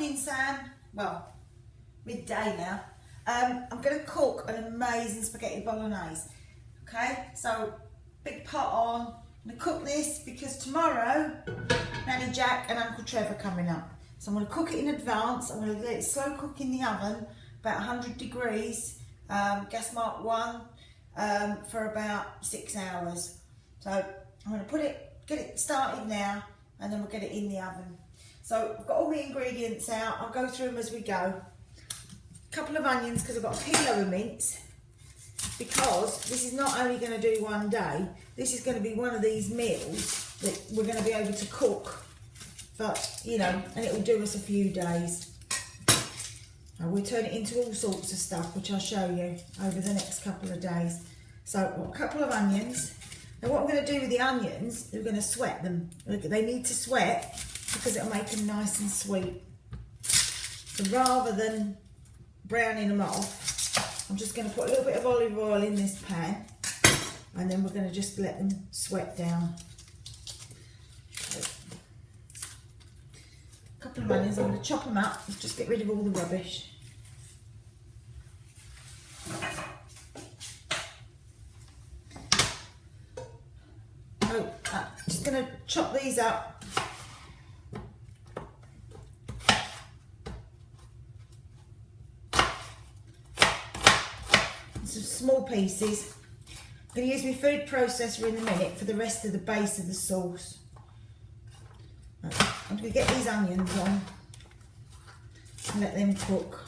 morning, Sam. Well, midday now. I'm going to cook an amazing spaghetti bolognese. Okay, so big pot on. I'm going to cook this because tomorrow Nanny Jack and Uncle Trevor are coming up. So I'm going to cook it in advance. I'm going to let it slow cook in the oven, about 100 degrees, gas mark 1, for about 6 hours. So I'm going to get it started now, and then we'll get it in the oven. So I've got all the ingredients out. I'll go through them as we go. A couple of onions because I've got a kilo of mince, because this is not only going to do one day, this is going to be one of these meals that we're going to be able to cook for, you know, and it will do us a few days. And we'll turn it into all sorts of stuff, which I'll show you over the next couple of days. So I've got a couple of onions. Now what I'm going to do with the onions, we're going to sweat them. They need to sweat because it'll make them nice and sweet. So rather than browning them off, I'm just going to put a little bit of olive oil in this pan, and then we're going to just let them sweat down. A couple of onions, I'm going to chop them up, just get rid of all the rubbish. Oh, I'm just going to chop these up. Some small pieces. I'm going to use my food processor in a minute for the rest of the base of the sauce. I'm going to get these onions on and let them cook.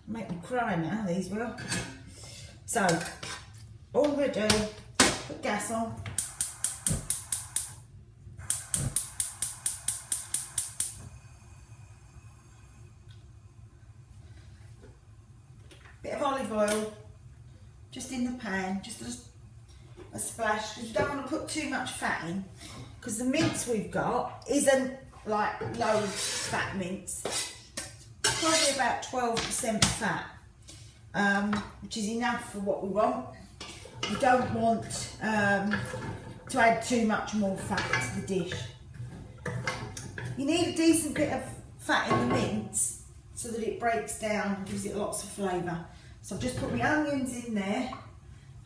Make me cry now, these will. So, all we're going to do, put gas on. Bit of olive oil, just in the pan, just a splash, because you don't want to put too much fat in, because the mince we've got isn't like low fat mince. Probably about 12% fat, which is enough for what we want. We don't want to add too much more fat to the dish. You need a decent bit of fat in the mince so that it breaks down and gives it lots of flavour. So I've just put my onions in there.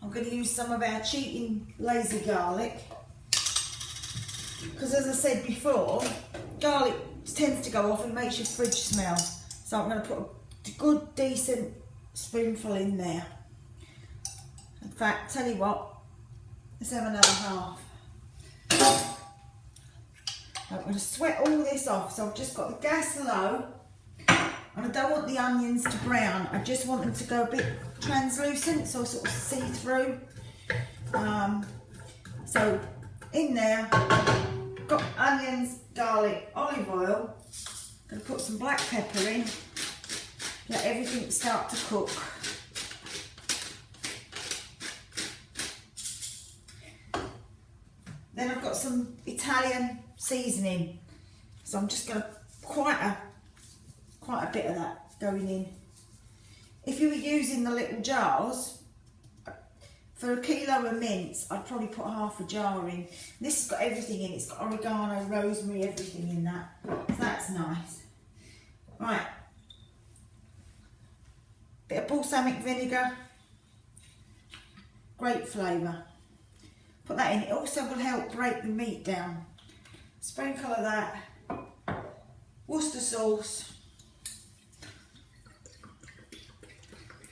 I'm going to use some of our cheating lazy garlic, because as I said before, garlic tends to go off and makes your fridge smell. So I'm going to put a good, decent spoonful in there. In fact, tell you what, let's have another half. I'm going to sweat all this off. So I've just got the gas low, and I don't want the onions to brown. I just want them to go a bit translucent, so I sort of see through. So in there, got onions, garlic, olive oil. Going to put some black pepper in, let everything start to cook. Then I've got some Italian seasoning, so I'm just going to quite a bit of that going in. If you were using the little jars, for a kilo of mince, I'd probably put half a jar in. This has got everything in. It's got oregano, rosemary, everything in that. So that's nice. Right. Bit of balsamic vinegar. Great flavour. Put that in. It also will help break the meat down. Sprinkle of that. Worcester sauce.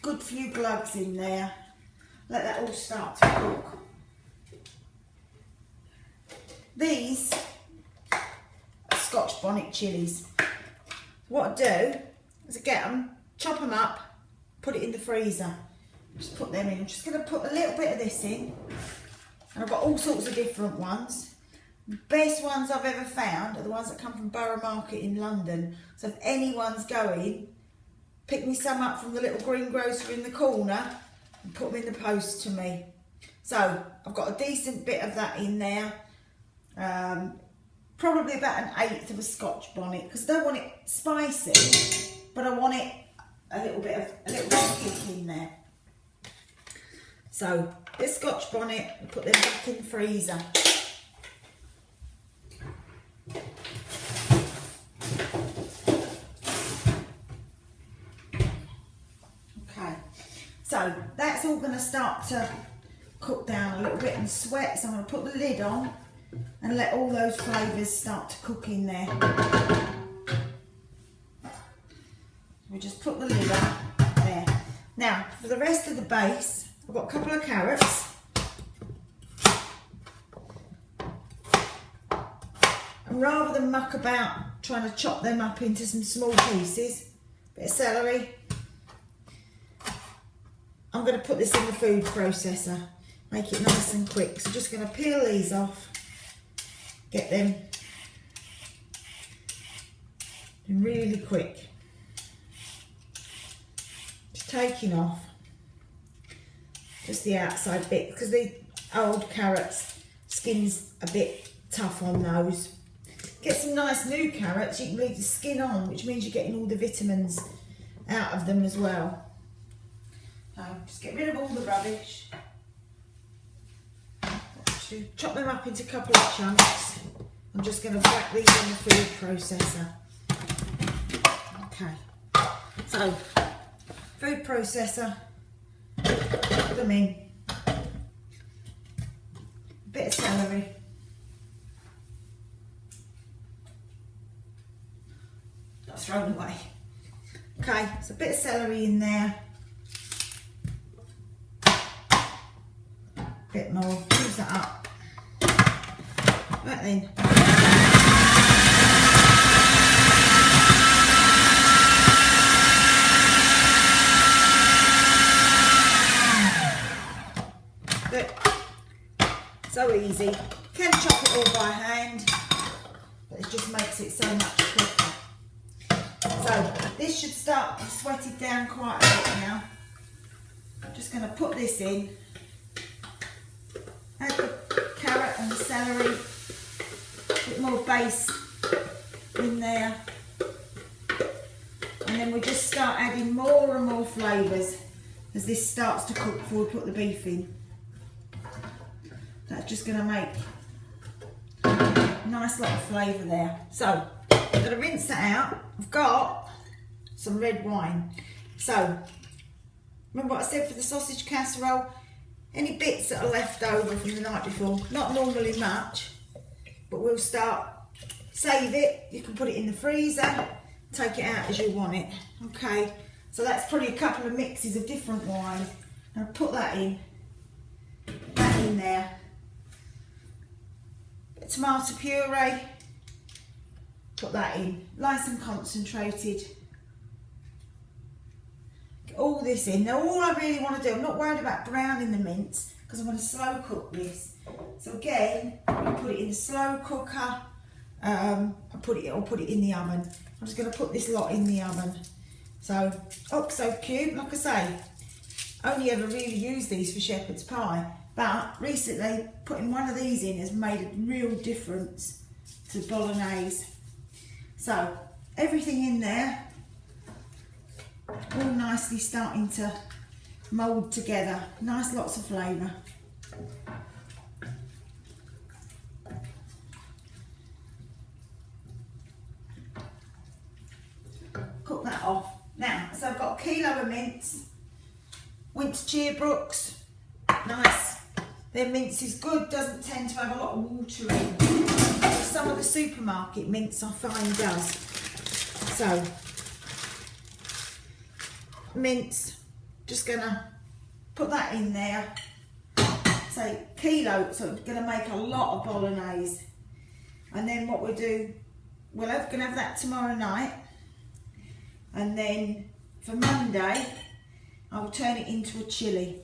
Good few glugs in there. Let that all start to cook. These are Scotch bonnet chillies. What I do is I get them, chop them up, put it in the freezer. Just put them in. I'm just going to put a little bit of this in. And I've got all sorts of different ones. The best ones I've ever found are the ones that come from Borough Market in London. So if anyone's going, pick me some up from the little green grocer in the corner and put them in the post to me. So I've got a decent bit of that in there. Probably about an eighth of a Scotch bonnet, because I don't want it spicy, but I want it a little bit of kick in there. So this Scotch bonnet, I put them back in the freezer. Okay, so that's all going to start to cook down a little bit and sweat, so I'm going to put the lid on and let all those flavours start to cook in there. We just put the lid on there. Now for the rest of the base, I've got a couple of carrots. And rather than muck about trying to chop them up into some small pieces, a bit of celery, I'm going to put this in the food processor, make it nice and quick. So just going to peel these off, get them really quick. Just taking off just the outside bit, because the old carrots, skin's a bit tough on those. Get some nice new carrots, you can leave the skin on, which means you're getting all the vitamins out of them as well. So just get rid of all the rubbish. Chop them up into a couple of chunks. I'm just going to whack these in the food processor. Okay, so food processor, put them in. A bit of celery. Not thrown away. Okay, so a bit of celery in there. Bit more, use that up. Right then. Good. So easy. You can chop it all by hand, but it just makes it so much quicker. So this should start sweated down quite a bit now. I'm just going to put this in. Add the carrot and the celery, a bit more base in there, and then we just start adding more and more flavours as this starts to cook before we put the beef in. That's just going to make a nice lot of flavour there. So I'm going to rinse that out. I've got some red wine. So remember what I said for the sausage casserole? Any bits that are left over from the night before, not normally much, but we'll start, save it. You can put it in the freezer, take it out as you want it. Okay, so that's probably a couple of mixes of different wine. I'll put that in there. Bit of tomato puree, put that in, nice and concentrated. Get all this in. Now all I really want to do, I'm not worried about browning the mince because I'm going to slow cook this. So again, I'm going to put it in the slow cooker. I'll put it in the oven. I'm just going to put this lot in the oven. So oxo cube, like I say, only ever really use these for shepherd's pie, but recently putting one of these in has made a real difference to bolognese. So everything in there, all nicely starting to mould together. Nice, lots of flavour. Cook that off. Now, so I've got a kilo of mince. Winter Cheerbrooks. Nice. Their mince is good, doesn't tend to have a lot of water in. Some of the supermarket mince I find does. So, mince, just gonna put that in there. Say kilo, so we're gonna make a lot of bolognese. And then what we'll do, gonna have that tomorrow night. And then for Monday, I'll turn it into a chilli.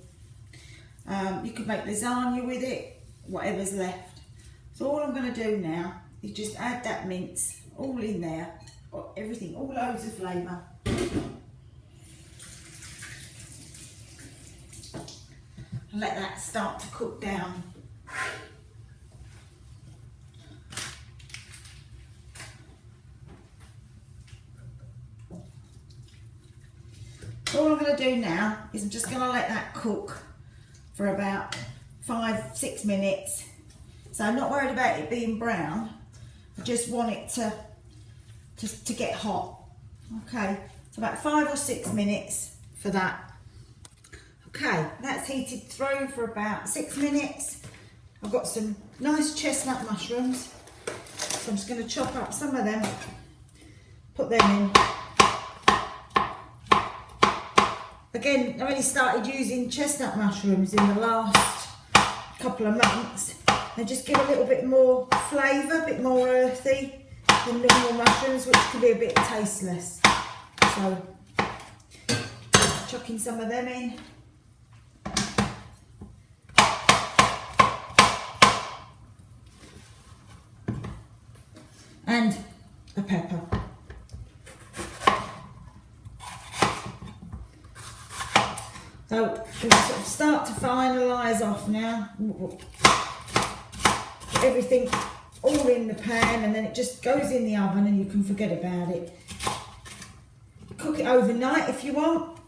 You could make lasagna with it, whatever's left. So all I'm gonna do now is just add that mince all in there, everything, all loads of flavour. And let that start to cook down. going to do now is I'm just going to let that cook for about 5-6 minutes. So I'm not worried about it being brown. I just want it to get hot. Okay, so about 5 or 6 minutes for that. Okay, that's heated through for about 6 minutes. I've got some nice chestnut mushrooms, so I'm just going to chop up some of them, put them in. Again, I only started using chestnut mushrooms in the last couple of months. They just give a little bit more flavour, a bit more earthy than normal mushrooms, which can be a bit tasteless. So, chucking some of them in. And a pepper. So we'll sort of start to finalise off now. Put everything all in the pan, and then it just goes in the oven and you can forget about it. Cook it overnight if you want.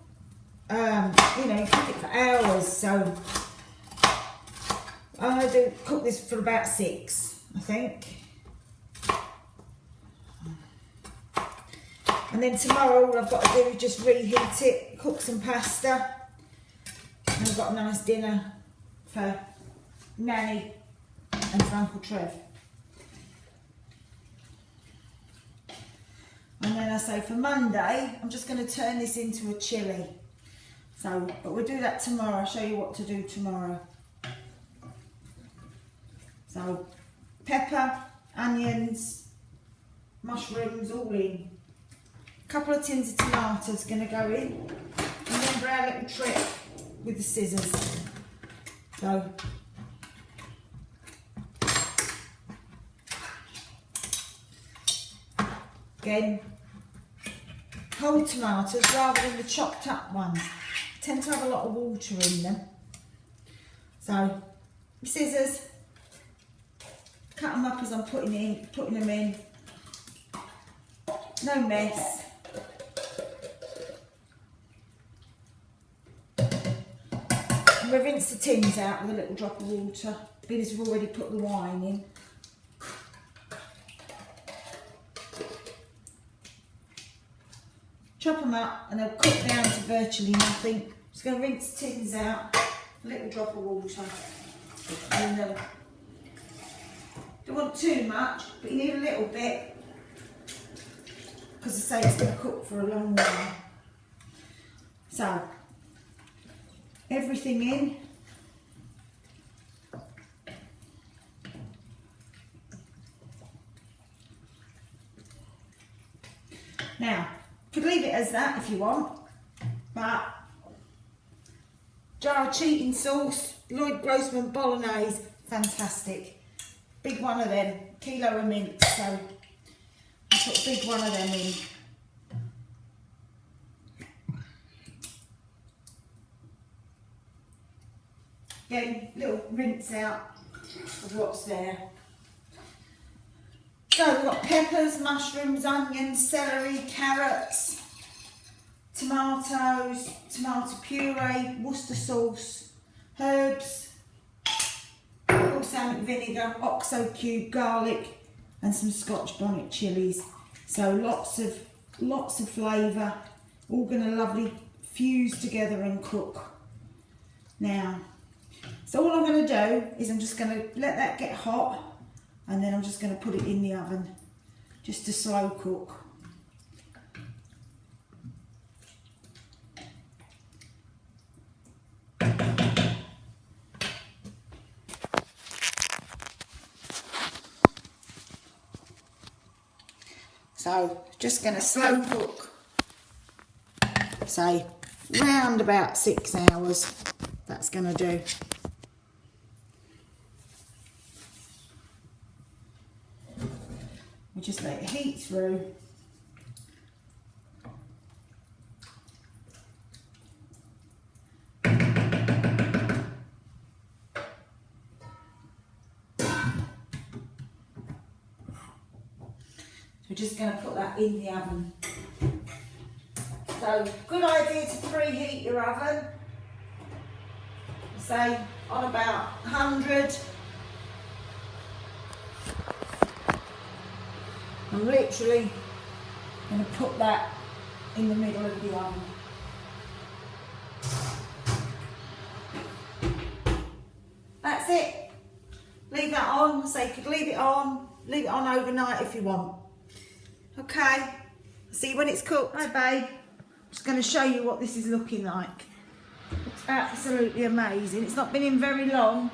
You know, you cook it for hours. So I do cook this for about 6, I think. And then tomorrow all I've got to do is just reheat it, cook some pasta, and I've got a nice dinner for Nanny and for Uncle Trev. And then I say for Monday, I'm just going to turn this into a chilli. So, but we'll do that tomorrow. I'll show you what to do tomorrow. So, pepper, onions, mushrooms, all in. A couple of tins of tomatoes going to go in. Remember our little trick with the scissors. So, again, whole tomatoes rather than the chopped up ones. Tend to have a lot of water in them. So, scissors, cut them up as I'm putting them in. No mess. And we rinse the tins out with a little drop of water because we've already put the wine in. Chop them up and they'll cook down to virtually nothing. Just going to rinse the tins out, a little drop of water. And don't want too much, but you need a little bit because I say it's going to cook for a long while. So, everything in. Now, you could leave it as that if you want, but jar of cheating sauce, Lloyd Grossman bolognese, fantastic. Big one of them, kilo of mince, so I put a big one of them in. Again, little rinse out of what's there. So we've got peppers, mushrooms, onions, celery, carrots, tomatoes, tomato puree, Worcester sauce, herbs, balsamic vinegar, oxo cube, garlic, and some Scotch bonnet chilies. So lots of flavour, all going to lovely fuse together and cook. Now, so all I'm going to do is I'm just going to let that get hot. And then I'm just going to put it in the oven, just to slow cook. So, just going to slow cook, say, round about 6 hours, that's going to do. We just let it heat through. We're just going to put that in the oven. So, good idea to preheat your oven. Say on about 100. I'm literally going to put that in the middle of the oven. That's it. Leave that on. So you could leave it on overnight if you want. Okay. See when it's cooked. Hi babe. I'm just going to show you what this is looking like. It's absolutely amazing. It's not been in very long.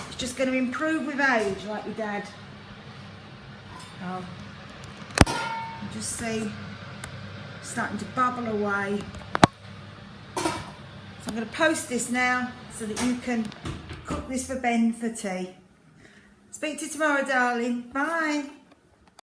It's just going to improve with age, like your dad. Oh. You just see it's starting to bubble away. So I'm going to post this now so that you can cook this for Ben for tea. Speak to you tomorrow, darling. Bye.